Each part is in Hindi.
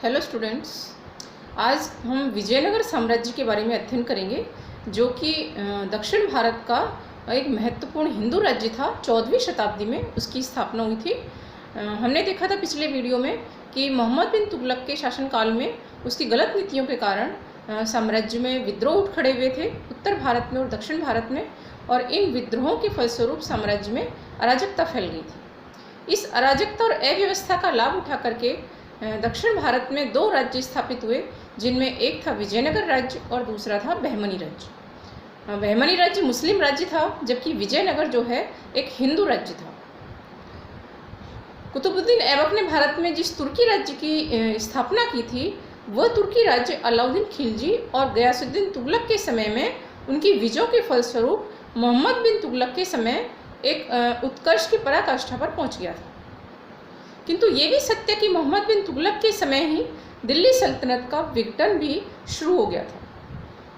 हेलो स्टूडेंट्स, आज हम विजयनगर साम्राज्य के बारे में अध्ययन करेंगे, जो कि दक्षिण भारत का एक महत्वपूर्ण हिंदू राज्य था। 14वीं शताब्दी में उसकी स्थापना हुई थी। हमने देखा था पिछले वीडियो में कि मोहम्मद बिन तुगलक के शासनकाल में उसकी गलत नीतियों के कारण साम्राज्य में विद्रोह उठ खड़े हुए थे, उत्तर भारत में और दक्षिण भारत में, और इन विद्रोहों के फलस्वरूप साम्राज्य में अराजकता फैल गई थी। इस अराजकता और अव्यवस्था का लाभ उठा करके दक्षिण भारत में दो राज्य स्थापित हुए, जिनमें एक था विजयनगर राज्य और दूसरा था बहमनी राज्य। बहमनी राज्य मुस्लिम राज्य था, जबकि विजयनगर जो है एक हिंदू राज्य था। कुतुबुद्दीन ऐबक ने भारत में जिस तुर्की राज्य की स्थापना की थी, वह तुर्की राज्य अलाउद्दीन खिलजी और गयासुद्दीन तुगलक के समय में उनकी विजयों के फलस्वरूप मोहम्मद बिन तुगलक के समय एक उत्कर्ष की पराकाष्ठा पर पहुंच गया था। किंतु ये भी सत्य कि मोहम्मद बिन तुगलक के समय ही दिल्ली सल्तनत का विघटन भी शुरू हो गया था।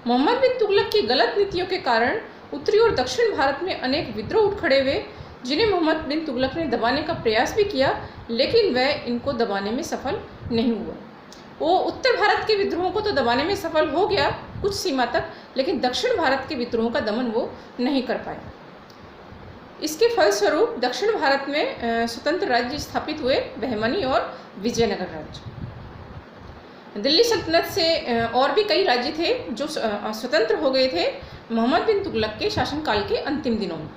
मोहम्मद बिन तुगलक की गलत नीतियों के कारण उत्तरी और दक्षिण भारत में अनेक विद्रोह उठ खड़े हुए, जिन्हें मोहम्मद बिन तुगलक ने दबाने का प्रयास भी किया, लेकिन वह इनको दबाने में सफल नहीं हुआ। वो उत्तर भारत के विद्रोहों को तो दबाने में सफल हो गया कुछ सीमा तक, लेकिन दक्षिण भारत के विद्रोहों का दमन वो नहीं कर पाया। इसके फलस्वरूप दक्षिण भारत में स्वतंत्र राज्य स्थापित हुए, बहमनी और विजयनगर राज्य। दिल्ली सल्तनत से और भी कई राज्य थे जो स्वतंत्र हो गए थे मोहम्मद बिन तुगलक के शासनकाल के अंतिम दिनों में।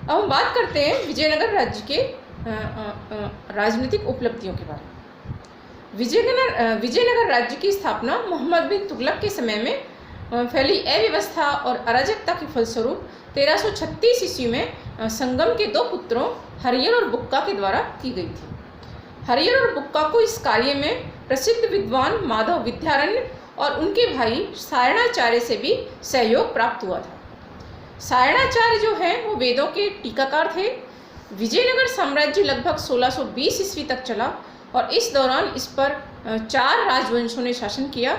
अब हम बात करते हैं विजयनगर राज्य के राजनीतिक उपलब्धियों के बारे में। विजयनगर राज्य की स्थापना मोहम्मद बिन तुगलक के समय में फैली अव्यवस्था और अराजकता के फलस्वरूप 1336 ईस्वी में संगम के दो पुत्रों हरियर और बुक्का के द्वारा की गई थी। हरियर और बुक्का को इस कार्य में प्रसिद्ध विद्वान माधव विद्यारण्य और उनके भाई सायणाचार्य से भी सहयोग प्राप्त हुआ था। सायणाचार्य जो हैं वो वेदों के टीकाकार थे। विजयनगर साम्राज्य लगभग 1620 ईस्वी तक चला और इस दौरान इस पर 4 राजवंशों ने शासन किया,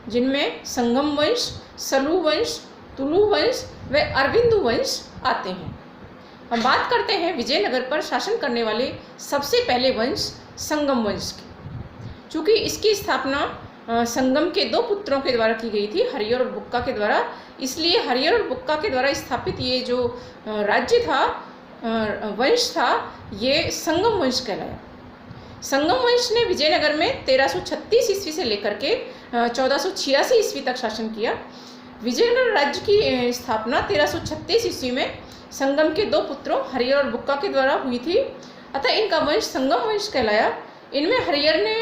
जिनमें संगम वंश, सलू वंश, तुलु वंश व अरविंदु वंश आते हैं। हम बात करते हैं विजयनगर पर शासन करने वाले सबसे पहले वंश संगम वंश की। चूँकि इसकी स्थापना संगम के दो पुत्रों के द्वारा की गई थी, हरियर और बुक्का के द्वारा, इसलिए हरियर और बुक्का के द्वारा स्थापित ये जो राज्य था, वंश था, ये संगम वंश कहलाया। संगम वंश ने विजयनगर में 1336 ईस्वी से लेकर के 1486 ईस्वी तक शासन किया। विजयनगर राज्य की स्थापना 1336 ईस्वी में संगम के दो पुत्रों हरियर और बुक्का के द्वारा हुई थी, अतः इनका वंश संगम वंश कहलाया। इनमें हरियर ने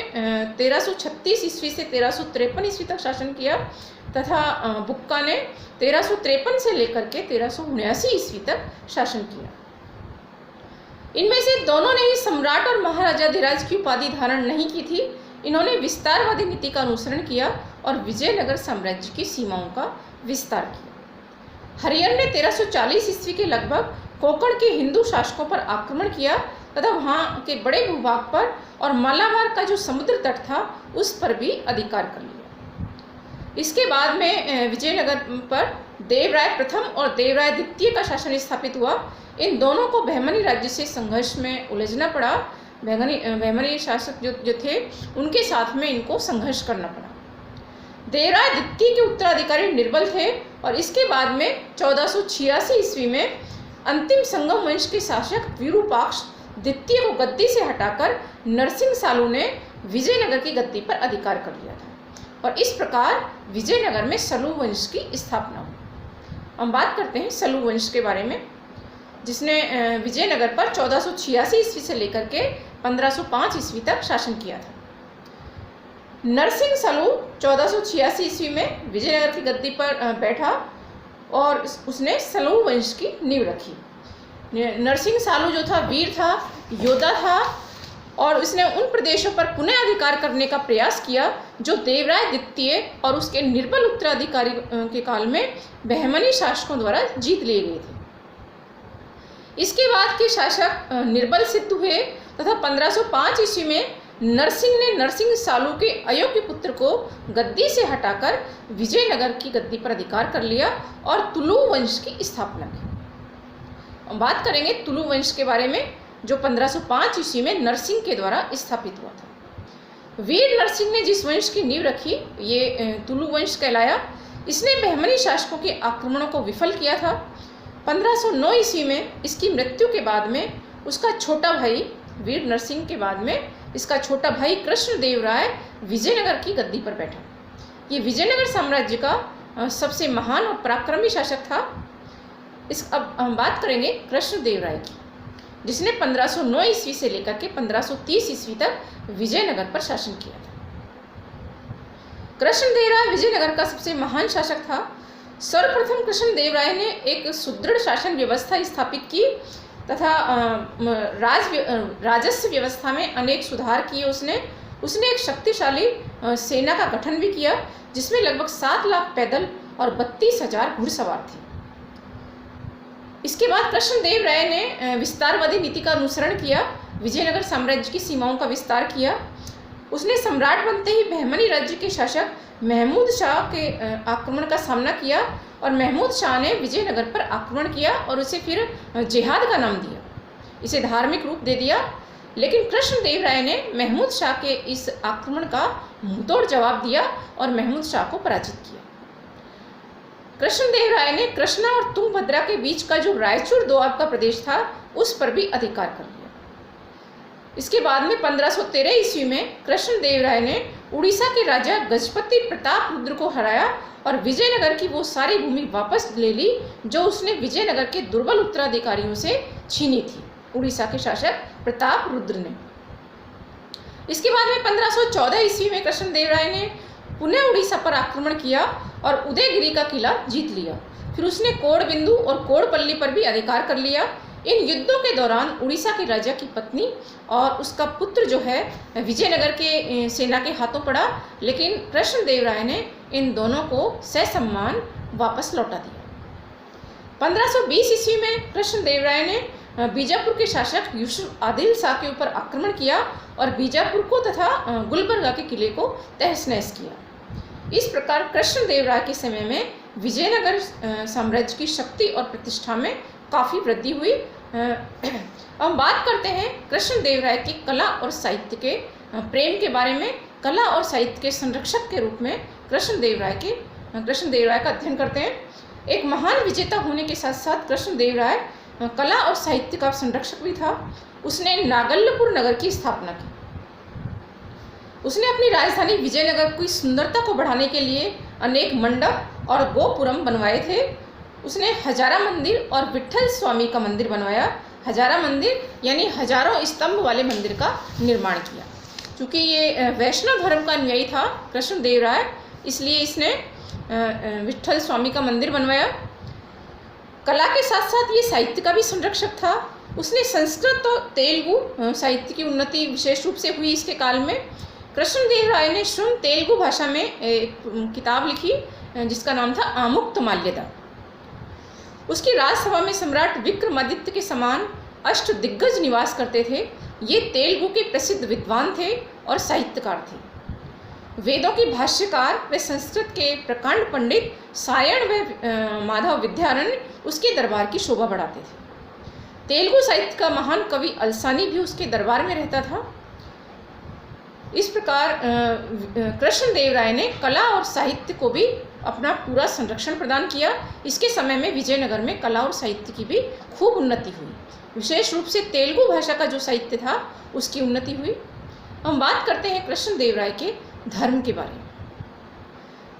1336 ईस्वी से 1353 ईस्वी तक शासन किया तथा बुक्का ने 1353 से लेकर के 1379 ईस्वी तक शासन किया। इनमें से दोनों ने ही सम्राट और महाराजाधिराज की उपाधि धारण नहीं की थी। इन्होंने विस्तारवादी नीति का अनुसरण किया और विजयनगर साम्राज्य की सीमाओं का विस्तार किया। हरियर ने 1340 ईस्वी के लगभग कोंकण के हिंदू शासकों पर आक्रमण किया तथा वहाँ के बड़े भूभाग पर और मालाबार का जो समुद्र तट था उस पर भी अधिकार कर लिया। इसके बाद में विजयनगर पर देवराय प्रथम और देवराय द्वितीय का शासन स्थापित हुआ। इन दोनों को बहमनी राज्य से संघर्ष में उलझना पड़ा। बहमनी शासक जो थे उनके साथ में इनको संघर्ष करना पड़ा। देवराय द्वितीय के उत्तराधिकारी निर्बल थे और इसके बाद में 1486 ईस्वी में अंतिम संगम वंश के शासक विरूपाक्ष द्वितीय को गद्दी से हटाकर नरसिंह सालू ने विजयनगर की गद्दी पर अधिकार कर लिया था और इस प्रकार विजयनगर में सलू वंश की स्थापना हुई। हम बात करते हैं सलू वंश के बारे में, जिसने विजयनगर पर 1486 ईस्वी से लेकर के 1505 ईस्वी तक शासन किया था। नरसिंह सलू 1486 ईस्वी में विजयनगर की गद्दी पर बैठा और उसने सलू वंश की नींव रखी। नरसिंह सालू जो था वीर था, योद्धा था और उसने उन प्रदेशों पर पुनः अधिकार करने का प्रयास किया जो देवराय द्वितीय और उसके निर्बल उत्तराधिकारी के काल में बहमनी शासकों द्वारा जीत लिए गए थे। इसके बाद के शासक निर्बल सिद्ध हुए तथा 1505 ईस्वी में नरसिंह ने नरसिंह सालू के अयोग्य पुत्र को गद्दी से हटाकर विजयनगर की गद्दी पर अधिकार कर लिया और तुलु वंश की स्थापना की। हम बात करेंगे तुलु वंश के बारे में, जो 1505 ईस्वी में नरसिंह के द्वारा स्थापित हुआ था। वीर नरसिंह ने जिस वंश की नींव रखी ये तुलु वंश कहलाया। इसने बहमनी शासकों के आक्रमणों को विफल किया था। 1509 ईस्वी में इसकी मृत्यु के बाद में उसका छोटा भाई, वीर नरसिंह के बाद में इसका छोटा भाई कृष्णदेव राय विजयनगर की गद्दी पर बैठा। ये विजयनगर साम्राज्य का सबसे महान और पराक्रमी शासक था। अब हम बात करेंगे कृष्णदेव राय की, जिसने 1509 ईस्वी से लेकर के 1530 ईस्वी तक विजयनगर पर शासन किया था। कृष्णदेव राय विजयनगर का सबसे महान शासक था। सर्वप्रथम कृष्णदेव राय ने एक सुदृढ़ शासन व्यवस्था स्थापित की तथा राजस्व व्यवस्था में अनेक सुधार किए। उसने एक शक्तिशाली सेना का गठन भी किया, जिसमें लगभग 7 लाख पैदल और 32,000 घुड़सवार थे। इसके बाद कृष्णदेव राय ने विस्तारवादी नीति का अनुसरण किया, विजयनगर साम्राज्य की सीमाओं का विस्तार किया। उसने सम्राट बनते ही बहमनी राज्य के शासक महमूद शाह के आक्रमण का सामना किया और महमूद शाह ने विजयनगर पर आक्रमण किया और उसे फिर जिहाद का नाम दिया, इसे धार्मिक रूप दे दिया। लेकिन कृष्णदेव राय ने महमूद शाह के इस आक्रमण का मुंहतोड़ जवाब दिया और महमूद शाह को पराजित किया। कृष्णदेव राय ने कृष्णा और तुंगभद्रा के बीच का जो रायचूर दोआब का प्रदेश था उस पर भी अधिकार कर लिया। इसके बाद में 1513 ईस्वी में कृष्णदेव राय ने उड़ीसा के राजा गजपति प्रताप रुद्र को हराया और विजयनगर की वो सारी भूमि वापस ले ली जो उसने विजयनगर के दुर्बल उत्तराधिकारियों से छीनी थी, उड़ीसा के शासक प्रताप रुद्र ने। इसके बाद में 1514 ईस्वी में कृष्णदेव राय ने पुनः उड़ीसा पर आक्रमण किया और उदयगिरी का किला जीत लिया। फिर उसने कोड़बिंदु और कोड़पल्ली पर भी अधिकार कर लिया। इन युद्धों के दौरान उड़ीसा के राजा की पत्नी और उसका पुत्र जो है विजयनगर के सेना के हाथों पड़ा, लेकिन कृष्णदेव राय ने इन दोनों को ससम्मान वापस लौटा दिया। 1520 ईस्वी में कृष्णदेव राय ने बीजापुर के शासक यूसुफ आदिल शाह के ऊपर आक्रमण किया और बीजापुर को तथा गुलबर्गा के किले को तहस नहस किया। इस प्रकार कृष्णदेव राय के समय में विजयनगर साम्राज्य की शक्ति और प्रतिष्ठा में काफ़ी वृद्धि हुई। हम बात करते हैं कृष्णदेव राय की कला और साहित्य के प्रेम के बारे में। कला और साहित्य के संरक्षक के रूप में कृष्णदेव राय का अध्ययन करते हैं। एक महान विजेता होने के साथ साथ कृष्णदेव राय कला और साहित्य का संरक्षक भी था। उसने नागल्लपुर नगर की स्थापना की। उसने अपनी राजधानी विजयनगर की सुंदरता को बढ़ाने के लिए अनेक मंडप और गोपुरम बनवाए थे। उसने हजारा मंदिर और विट्ठल स्वामी का मंदिर बनवाया। हजारा मंदिर यानी हजारों स्तंभ वाले मंदिर का निर्माण किया। क्योंकि ये वैष्णव धर्म का अनुयायी था कृष्णदेव राय, इसलिए इसने विट्ठल स्वामी का मंदिर बनवाया। कला के साथ साथ ये साहित्य का भी संरक्षक था। उसने संस्कृत और तेलुगु साहित्य की उन्नति विशेष रूप से हुई इसके काल में। कृष्णदेव राय ने शुद्ध तेलुगु भाषा में एक किताब लिखी जिसका नाम था आमुक्तमाल्यदा। उसकी राजसभा में सम्राट विक्रमादित्य के समान अष्टदिग्गज निवास करते थे। ये तेलुगु के प्रसिद्ध विद्वान थे और साहित्यकार थे। वेदों के भाष्यकार व संस्कृत के प्रकांड पंडित सायण व माधव विद्यारण्य उसके दरबार की शोभा बढ़ाते थे। तेलुगु साहित्य का महान कवि अलसानी भी उसके दरबार में रहता था। इस प्रकार कृष्णदेव राय ने कला और साहित्य को भी अपना पूरा संरक्षण प्रदान किया। इसके समय में विजयनगर में कला और साहित्य की भी खूब उन्नति हुई। विशेष रूप से तेलुगु भाषा का जो साहित्य था उसकी उन्नति हुई। हम बात करते हैं कृष्णदेव राय के धर्म के बारे में।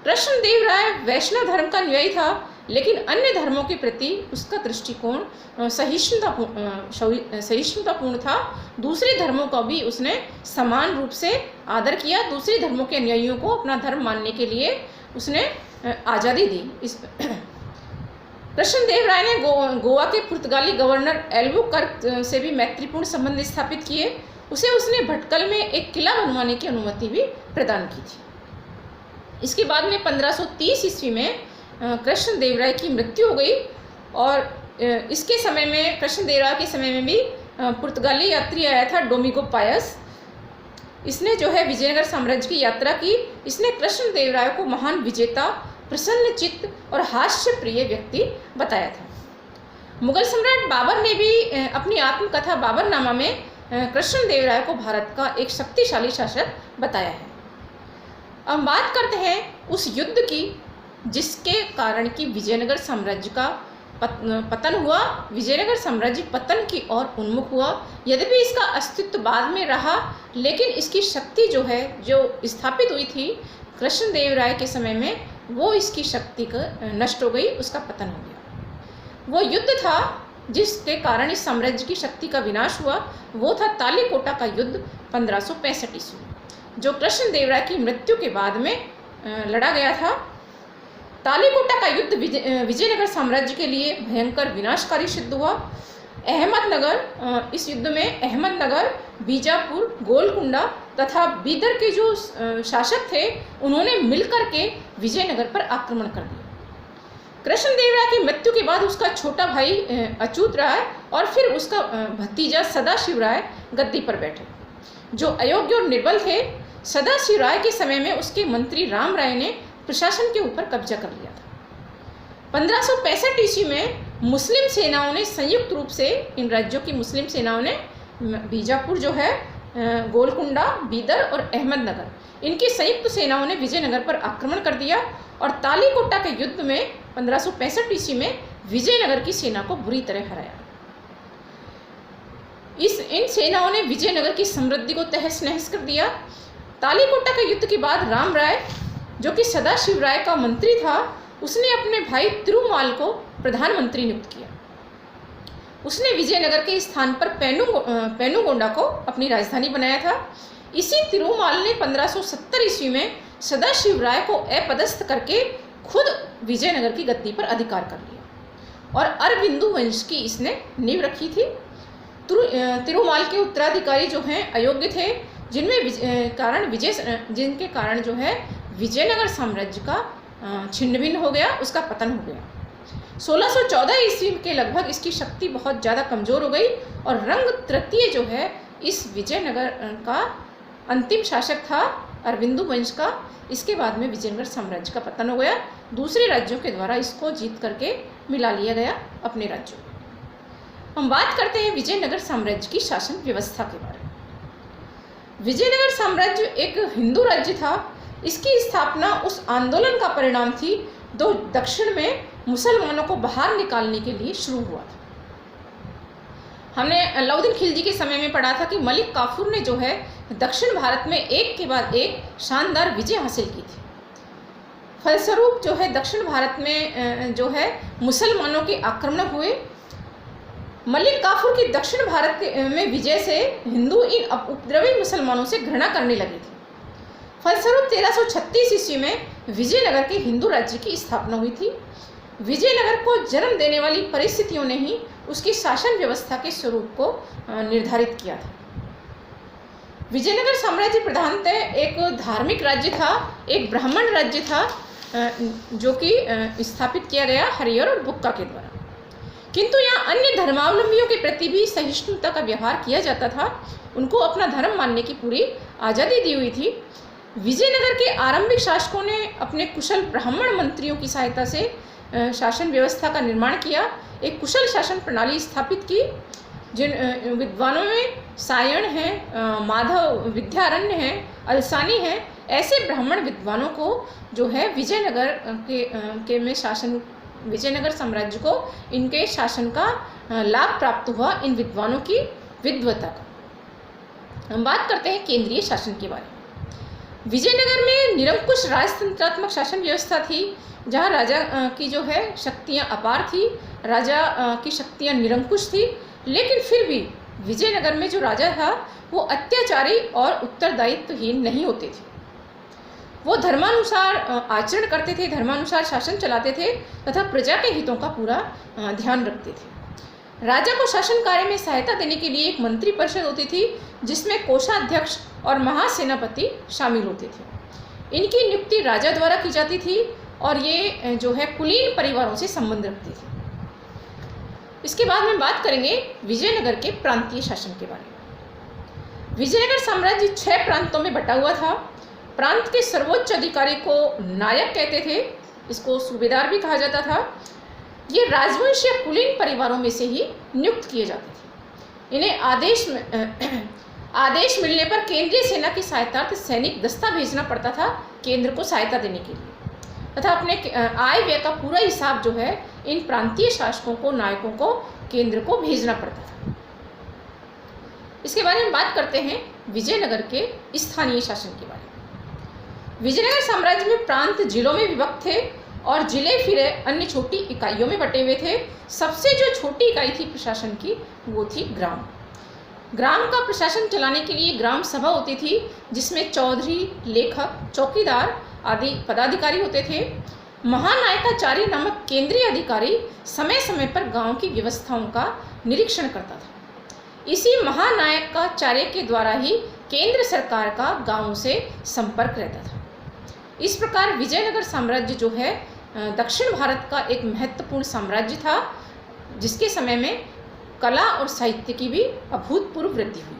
कृष्णदेव राय वैष्णव धर्म का अनुयायी था, लेकिन अन्य धर्मों के प्रति उसका दृष्टिकोण सहिष्णुतापूर्ण था। दूसरे धर्मों का भी उसने समान रूप से आदर किया। दूसरे धर्मों के अनुयायियों को अपना धर्म मानने के लिए उसने आज़ादी दी। कृष्णदेव राय ने गोवा के पुर्तगाली गवर्नर एल्बुकर्क से भी मैत्रीपूर्ण संबंध स्थापित किए। उसने भटकल में एक किला बनवाने की अनुमति भी प्रदान की थी। इसके बाद में 1530 ईस्वी में कृष्णदेव राय की मृत्यु हो गई और इसके समय में कृष्णदेव राय के समय में भी पुर्तगाली यात्री आया था डोमिगो पायस। इसने जो है विजयनगर साम्राज्य की यात्रा की। इसने कृष्णदेव राय को महान विजेता, प्रसन्न चित्त और हास्य प्रिय व्यक्ति बताया था। मुगल सम्राट बाबर ने भी अपनी आत्मकथा बाबरनामा में कृष्णदेवराय को भारत का एक शक्तिशाली शासक बताया है। अब बात करते हैं उस युद्ध की जिसके कारण कि विजयनगर साम्राज्य का पतन हुआ। विजयनगर साम्राज्य पतन की ओर उन्मुख हुआ। यद्यपि इसका अस्तित्व बाद में रहा, लेकिन इसकी शक्ति जो है, जो स्थापित हुई थी कृष्णदेवराय के समय में, वो इसकी शक्ति नष्ट हो गई, उसका पतन हो गया। वो युद्ध था जिसके कारण इस साम्राज्य की शक्ति का विनाश हुआ, वो था तालीकोटा का युद्ध 1565 ईस्वी, जो कृष्णदेवराय की मृत्यु के बाद में लड़ा गया था। तालीकोटा का युद्ध विजयनगर साम्राज्य के लिए भयंकर विनाशकारी सिद्ध हुआ। अहमदनगर, इस युद्ध में अहमदनगर, बीजापुर, गोलकुंडा तथा बीदर के जो शासक थे, उन्होंने मिलकर के विजयनगर पर आक्रमण कर दिया। कृष्णदेवराय की मृत्यु के बाद उसका छोटा भाई अच्युत राय और फिर उसका भतीजा सदाशिव राय गद्दी पर बैठे, जो अयोग्य और निर्बल थे। सदाशिव राय के समय में उसके मंत्री राम राय ने प्रशासन के ऊपर कब्जा कर लिया था। 1565 ईस्वी में मुस्लिम सेनाओं ने संयुक्त रूप से, इन राज्यों की मुस्लिम सेनाओं ने बीजापुर जो है, गोलकुंडा, बीदर और अहमदनगर, इनकी संयुक्त सेनाओं ने विजयनगर पर आक्रमण कर दिया और तालीकोटा के युद्ध में 1565 ईस्वी में विजयनगर की सेना को बुरी तरह हराया। इन सेनाओं ने विजयनगर की समृद्धि को तहस नहस कर दिया। तालीकोटा के युद्ध के बाद राम राय, जो कि सदाशिव राय का मंत्री था, उसने अपने भाई तिरुमाल को प्रधानमंत्री नियुक्त किया। उसने विजयनगर के स्थान पर पेनुगोंडा को अपनी राजधानी बनाया था। इसी तिरुमाल ने 1570 ईस्वी में सदाशिव राय को अपदस्थ करके खुद विजयनगर की गद्दी पर अधिकार कर लिया और अरविंदु वंश की इसने नींव रखी थी। तिरुमाल के उत्तराधिकारी जो हैं अयोग्य थे, जिनके कारण जो है विजयनगर साम्राज्य का छिन्न भिन्न हो गया, उसका पतन हो गया। 1614 ईस्वी के लगभग इसकी शक्ति बहुत ज़्यादा कमज़ोर हो गई और रंग तृतीय जो है इस विजयनगर का अंतिम शासक था, अरविंदु वंश का। इसके बाद में विजयनगर साम्राज्य का पतन हो गया। दूसरे राज्यों के द्वारा इसको जीत करके मिला लिया गया अपने राज्यों में। हम बात करते हैं विजयनगर साम्राज्य की शासन व्यवस्था के बारे में। विजयनगर साम्राज्य एक हिंदू राज्य था। इसकी स्थापना उस आंदोलन का परिणाम थी जो दक्षिण में मुसलमानों को बाहर निकालने के लिए शुरू हुआ था। हमने अलाउद्दीन खिलजी के समय में पढ़ा था कि मलिक काफूर ने जो है दक्षिण भारत में एक के बाद एक शानदार विजय हासिल की थी। फलस्वरूप जो है दक्षिण भारत में जो है मुसलमानों के आक्रमण हुए। मलिक काफूर की दक्षिण भारत में विजय से हिंदू इन उपद्रवी मुसलमानों से घृणा करने लगे थे। फलस्वरूप 1336 ईस्वी में विजयनगर के हिंदू राज्य की स्थापना हुई थी। विजयनगर को जन्म देने वाली परिस्थितियों ने ही उसकी शासन व्यवस्था के स्वरूप को निर्धारित किया था। विजयनगर साम्राज्य प्रधानतः एक धार्मिक राज्य था, एक ब्राह्मण राज्य था, जो कि स्थापित किया गया हरिहर और बुक्का के द्वारा। किंतु यहाँ अन्य धर्मावलंबियों के प्रति भी सहिष्णुता का व्यवहार किया जाता था। उनको अपना धर्म मानने की पूरी आज़ादी दी हुई थी। विजयनगर के आरंभिक शासकों ने अपने कुशल ब्राह्मण मंत्रियों की सहायता से शासन व्यवस्था का निर्माण किया, एक कुशल शासन प्रणाली स्थापित की। जिन विद्वानों में सायण हैं, माधव विद्यारण्य हैं, अलसानी हैं, ऐसे ब्राह्मण विद्वानों को जो है विजयनगर साम्राज्य को इनके शासन का लाभ प्राप्त हुआ, इन विद्वानों की विद्वता का। हम बात करते हैं केंद्रीय शासन के बारे में। विजयनगर में निरंकुश राजतंत्रात्मक शासन व्यवस्था थी, जहाँ राजा की जो है शक्तियाँ अपार थी, राजा की शक्तियाँ निरंकुश थी। लेकिन फिर भी विजयनगर में जो राजा था वो अत्याचारी और उत्तरदायित्वहीन नहीं होते थे। वो धर्मानुसार आचरण करते थे, धर्मानुसार शासन चलाते थे तथा प्रजा के हितों का पूरा ध्यान रखते थे। राजा को शासन कार्य में सहायता देने के लिए एक मंत्री परिषद होती थी, जिसमें कोषाध्यक्ष और महासेनापति शामिल होते थे। इनकी नियुक्ति राजा द्वारा की जाती थी और ये जो है कुलीन परिवारों से संबंध रखती थी। इसके बाद में बात करेंगे विजयनगर के प्रांतीय शासन के बारे में। विजयनगर साम्राज्य 6 प्रांतों में बटा हुआ था। प्रांत के सर्वोच्च अधिकारी को नायक कहते थे, इसको सूबेदार भी कहा जाता था। ये राजवंश या कुलीन परिवारों में से ही नियुक्त किए जाते थे। इन्हें आदेश मिलने पर केंद्रीय सेना की सहायतार्थ सैनिक दस्ता भेजना पड़ता था केंद्र को सहायता देने के लिए, तथा अपने आय व्यय का पूरा हिसाब जो है इन प्रांतीय शासकों को, नायकों को केंद्र को भेजना पड़ता था। इसके बारे में बात करते हैं विजयनगर के स्थानीय शासन के बारे में। विजयनगर साम्राज्य में प्रांत जिलों में विभक्त थे और जिले फिर अन्य छोटी इकाइयों में बटे हुए थे। सबसे जो छोटी इकाई थी प्रशासन की वो थी ग्राम। ग्राम का प्रशासन चलाने के लिए ग्राम सभा होती थी, जिसमें चौधरी, लेखक, चौकीदार आदि पदाधिकारी होते थे। महानायकाचार्य नामक केंद्रीय अधिकारी समय समय पर गांव की व्यवस्थाओं का निरीक्षण करता था। इसी महानायकाचार्य के द्वारा ही केंद्र सरकार का गांवों से संपर्क रहता था। इस प्रकार विजयनगर साम्राज्य जो है दक्षिण भारत का एक महत्वपूर्ण साम्राज्य था, जिसके समय में कला और साहित्य की भी अभूतपूर्व वृद्धि हुई।